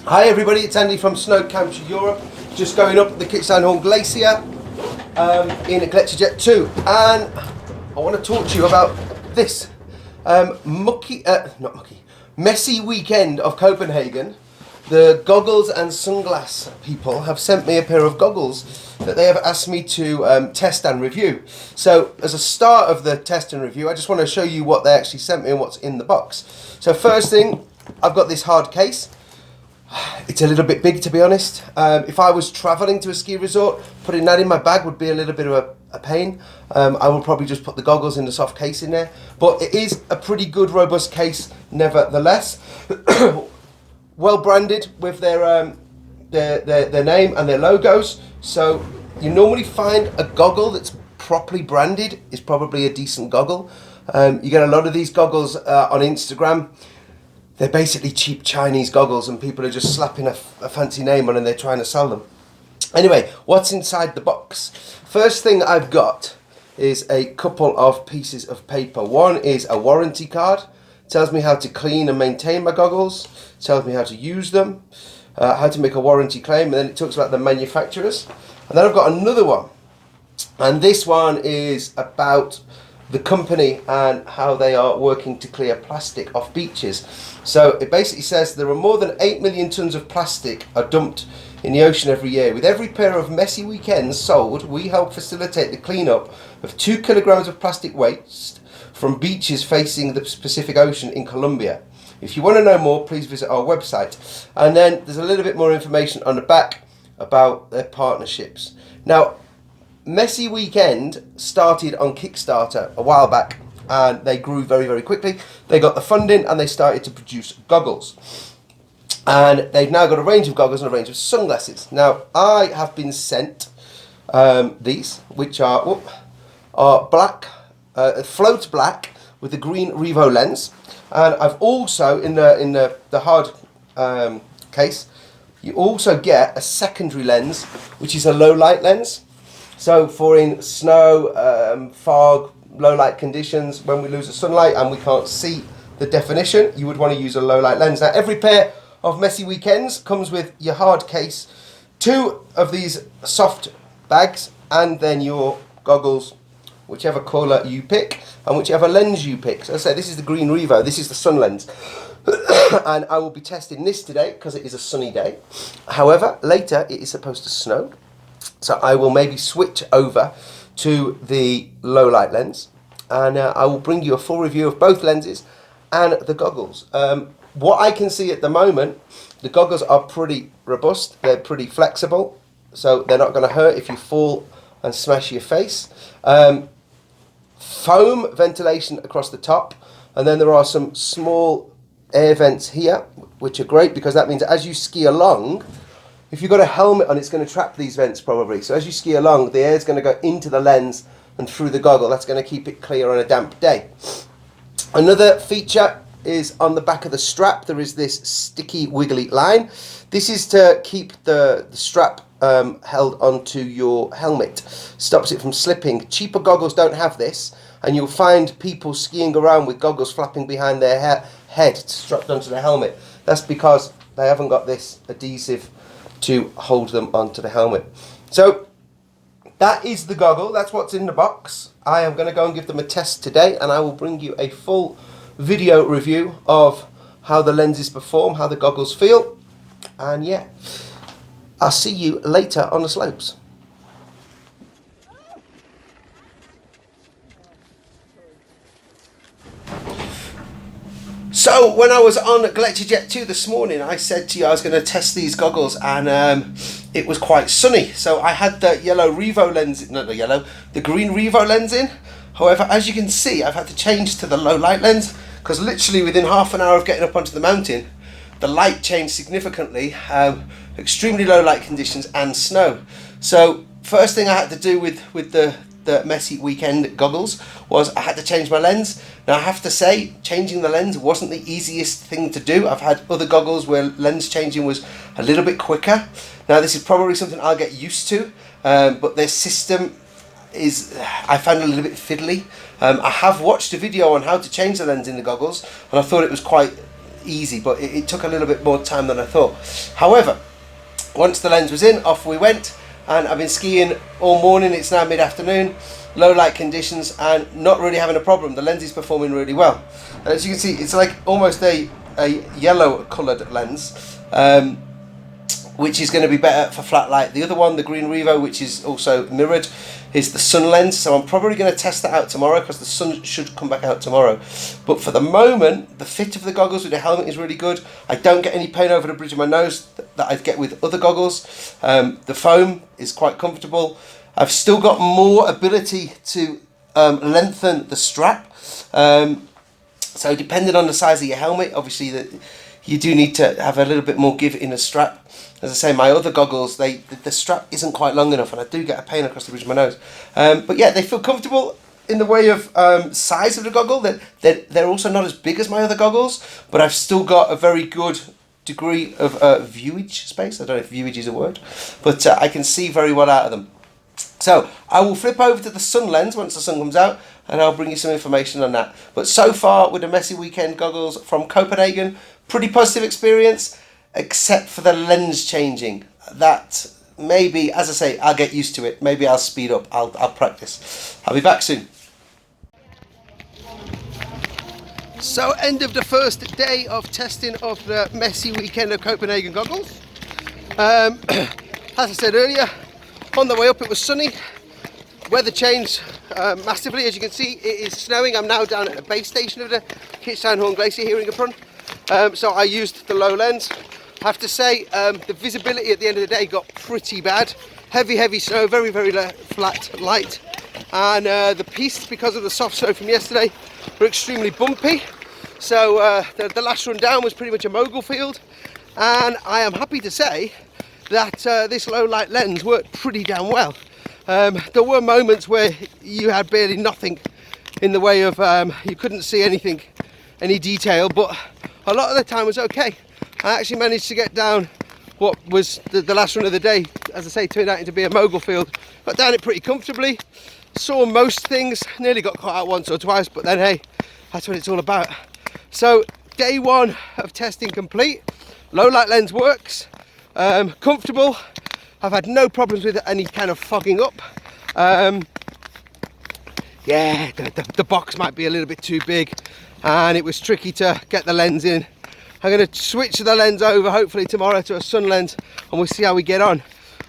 Hi everybody, it's Andy from Snow Hampshire, Europe. Just going up the Kitzsteinhorn Glacier in Gletscherjet 2, and I want to talk to you about this Messy Weekend of Copenhagen. The goggles and sunglass people have sent me a pair of goggles that they have asked me to test and review. So as a start of the test and review, I just want to show you what they actually sent me and what's in the box. So first thing, I've got this hard case. It's a little bit big, to be honest. If I was travelling to a ski resort, putting that in my bag would be a little bit of a pain. I will probably just put the goggles in the soft case in there. But it is a pretty good, robust case, nevertheless. Well branded with their name and their logos. So you normally find a goggle that's properly branded is probably a decent goggle. You get a lot of these goggles on Instagram. They're basically cheap Chinese goggles and people are just slapping a fancy name on and they're trying to sell them. Anyway, what's inside the box? First thing I've got is a couple of pieces of paper. One is a warranty card. It tells me how to clean and maintain my goggles. It tells me how to use them, how to make a warranty claim, and then it talks about the manufacturers. And then I've got another one. And this one is about the company and how they are working to clear plastic off beaches. So it basically says there are more than 8 million tons of plastic are dumped in the ocean every year. With every pair of Messy Weekends sold, we help facilitate the cleanup of 2 kilograms of plastic waste from beaches facing the Pacific Ocean in Colombia. If you want to know more, please visit our website. And then there's a little bit more information on the back about their partnerships. Now, Messy Weekend started on Kickstarter a while back and they grew very, very quickly. They got the funding and they started to produce goggles. And they've now got a range of goggles and a range of sunglasses. Now, I have been sent these, which are black, float black with a green revo lens. And I've also, in the hard case, you also get a secondary lens, which is a low light lens. So for in snow, fog, low light conditions, when we lose the sunlight and we can't see the definition, you would want to use a low light lens. Now every pair of Messy Weekends comes with your hard case, 2 of these soft bags, and then your goggles, whichever colour you pick and whichever lens you pick. So I say this is the green revo, this is the sun lens. And I will be testing this today because it is a sunny day. However, later it is supposed to snow. So I will maybe switch over to the low light lens and I will bring you a full review of both lenses and the goggles. What I can see at the moment, the goggles are pretty robust, they're pretty flexible, so they're not going to hurt if you fall and smash your face. Foam ventilation across the top, and then there are some small air vents here, which are great because that means as you ski along, if you've got a helmet on, it's going to trap these vents probably. So as you ski along, the air is going to go into the lens and through the goggle. That's going to keep it clear on a damp day. Another feature is on the back of the strap. There is this sticky, wiggly line. This is to keep the strap held onto your helmet. Stops it from slipping. Cheaper goggles don't have this, and you'll find people skiing around with goggles flapping behind their head strapped onto the helmet. That's because they haven't got this adhesive to hold them onto the helmet. So that is the goggle, that's what's in the box. I am going to go and give them a test today and I will bring you a full video review of how the lenses perform, how the goggles feel, and yeah, I'll see you later on the slopes. So when I was on Gletscherjet 2 this morning, I said to you I was going to test these goggles, and it was quite sunny. So I had the yellow revo lens, not the yellow, the green revo lens in. However, as you can see, I've had to change to the low light lens because literally within half an hour of getting up onto the mountain, the light changed significantly, extremely low light conditions and snow. So first thing I had to do with the Messy Weekend goggles was I had to change my lens. Now I have to say, changing the lens wasn't the easiest thing to do. I've had other goggles where lens changing was a little bit quicker. Now this is probably something I'll get used to, but their system is, I found a little bit fiddly. I have watched a video on how to change the lens in the goggles and I thought it was quite easy, but it took a little bit more time than I thought. However, once the lens was in, off we went, and I've been skiing all morning. It's now mid-afternoon, low light conditions, and not really having a problem. The lens is performing really well. And as you can see, it's like almost a yellow coloured lens, which is going to be better for flat light. The other one, the green revo, which is also mirrored, is the sun lens. So I'm probably going to test that out tomorrow, because the sun should come back out tomorrow. But for the moment, the fit of the goggles with the helmet is really good. I don't get any pain over the bridge of my nose that I get with other goggles. The foam is quite comfortable. I've still got more ability to lengthen the strap. So depending on the size of your helmet, obviously you do need to have a little bit more give in the strap. As I say, my other goggles, the strap isn't quite long enough, and I do get a pain across the bridge of my nose. But yeah, they feel comfortable in the way of size of the goggle. They're also not as big as my other goggles, but I've still got a very good degree of viewage space. I don't know if viewage is a word, but I can see very well out of them. So I will flip over to the sun lens once the sun comes out, and I'll bring you some information on that. But so far with the Messy Weekend goggles from Copenhagen, pretty positive experience, except for the lens changing. That maybe, as I say, I'll get used to it. Maybe I'll speed up. I'll practice. I'll be back soon. So end of the first day of testing of the Messy Weekend of Copenhagen goggles. As I said earlier, on the way up it was sunny. Weather changed massively. As you can see, it is snowing. I'm now down at the base station of the Kitsteinhorn Glacier here in Gudbrand. So I used the low lens. I have to say, the visibility at the end of the day got pretty bad. Heavy snow, very flat, light. And the pistes, because of the soft snow from yesterday, were extremely bumpy. So the last run down was pretty much a mogul field. And I am happy to say that this low light lens worked pretty damn well. There were moments where you had barely nothing in the way of, you couldn't see anything, any detail, but a lot of the time was okay. I actually managed to get down what was the last run of the day, as I say, turned out to be a mogul field. Got down it pretty comfortably, saw most things, nearly got caught out once or twice, but then hey, that's what it's all about. So day one of testing complete. Low light lens works, comfortable. I've had no problems with any kind of fogging up. Yeah, the box might be a little bit too big, and it was tricky to get the lens in. I'm going to switch the lens over hopefully tomorrow to a sun lens, and we'll see how we get on.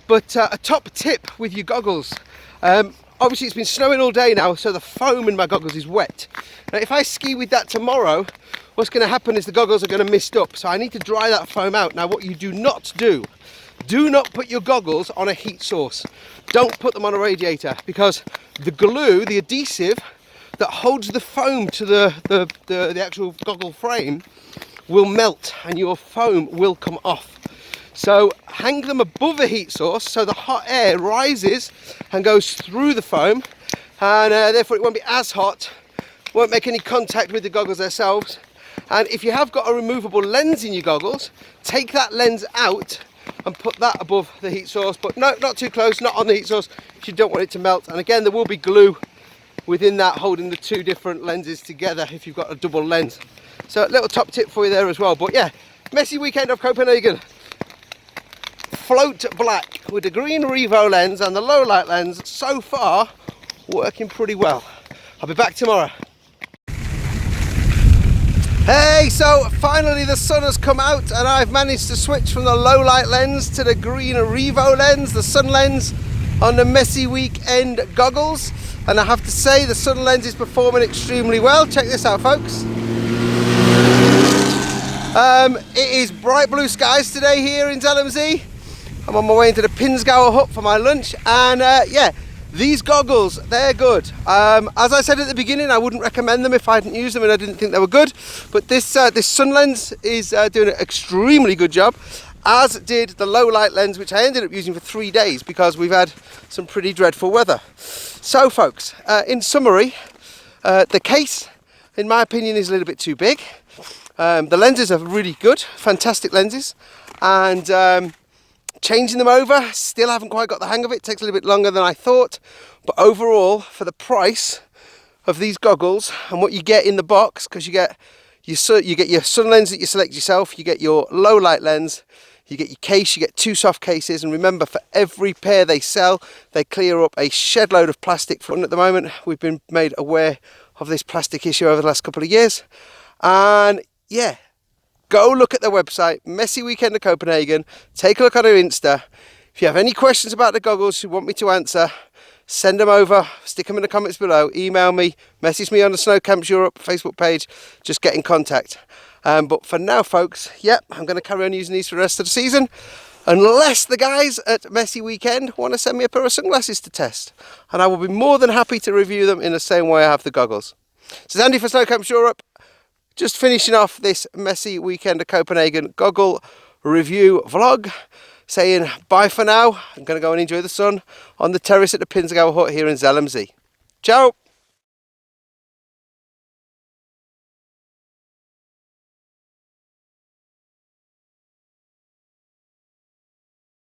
But a top tip with your goggles, obviously it's been snowing all day now, so the foam in my goggles is wet. Now if I ski with that tomorrow, what's going to happen is the goggles are going to mist up, so I need to dry that foam out. Now what you do not do not put your goggles on a heat source. Don't put them on a radiator, because the glue, the adhesive that holds the foam to the actual goggle frame will melt and your foam will come off. So hang them above a heat source so the hot air rises and goes through the foam, and therefore it won't be as hot, won't make any contact with the goggles themselves. And if you have got a removable lens in your goggles, take that lens out and put that above the heat source, but no, not too close, not on the heat source, because you don't want it to melt. And again, there will be glue within that holding the two different lenses together if you've got a double lens. So a little top tip for you there as well. But yeah, Messy Weekend of Copenhagen. Float black with the green revo lens and the low light lens, so far working pretty well. I'll be back tomorrow. Hey, so finally the sun has come out and I've managed to switch from the low light lens to the green revo lens, the sun lens, on the Messy Weekend goggles. And I have to say the sun lens is performing extremely well. Check this out, folks. It is bright blue skies today here in Zellemzee. I'm on my way into the Pinsgauer hut for my lunch, and yeah, these goggles, they're good. As I said at the beginning, I wouldn't recommend them if I hadn't used them and I didn't think they were good, but this sun lens is doing an extremely good job, as did the low light lens, which I ended up using for 3 days because we've had some pretty dreadful weather. So folks, in summary, the case, in my opinion, is a little bit too big. The lenses are really good, fantastic lenses, and changing them over, still haven't quite got the hang of it. It takes a little bit longer than I thought, but overall, for the price of these goggles and what you get in the box, because you get You get your sun lens that you select yourself, you get your low light lens, you get your case, you get 2 soft cases, and remember, for every pair they sell, they clear up a shed load of plastic. At the moment, we've been made aware of this plastic issue over the last couple of years. And yeah, go look at their website, MessyWeekend of Copenhagen. Take a look at their Insta. If you have any questions about the goggles you want me to answer, send them over, stick them in the comments below, email me, message me on the Snow Camps Europe Facebook page, just get in contact. But for now, folks, yep, I'm going to carry on using these for the rest of the season, unless the guys at MessyWeekend want to send me a pair of sunglasses to test, and I will be more than happy to review them in the same way I have the goggles. So Andy for Snow Camps Europe, just finishing off this MessyWeekend of Copenhagen goggle review vlog, saying bye for now. I'm going to go and enjoy the sun on the terrace at the Pinsgau hut here in Zellemzee. Ciao!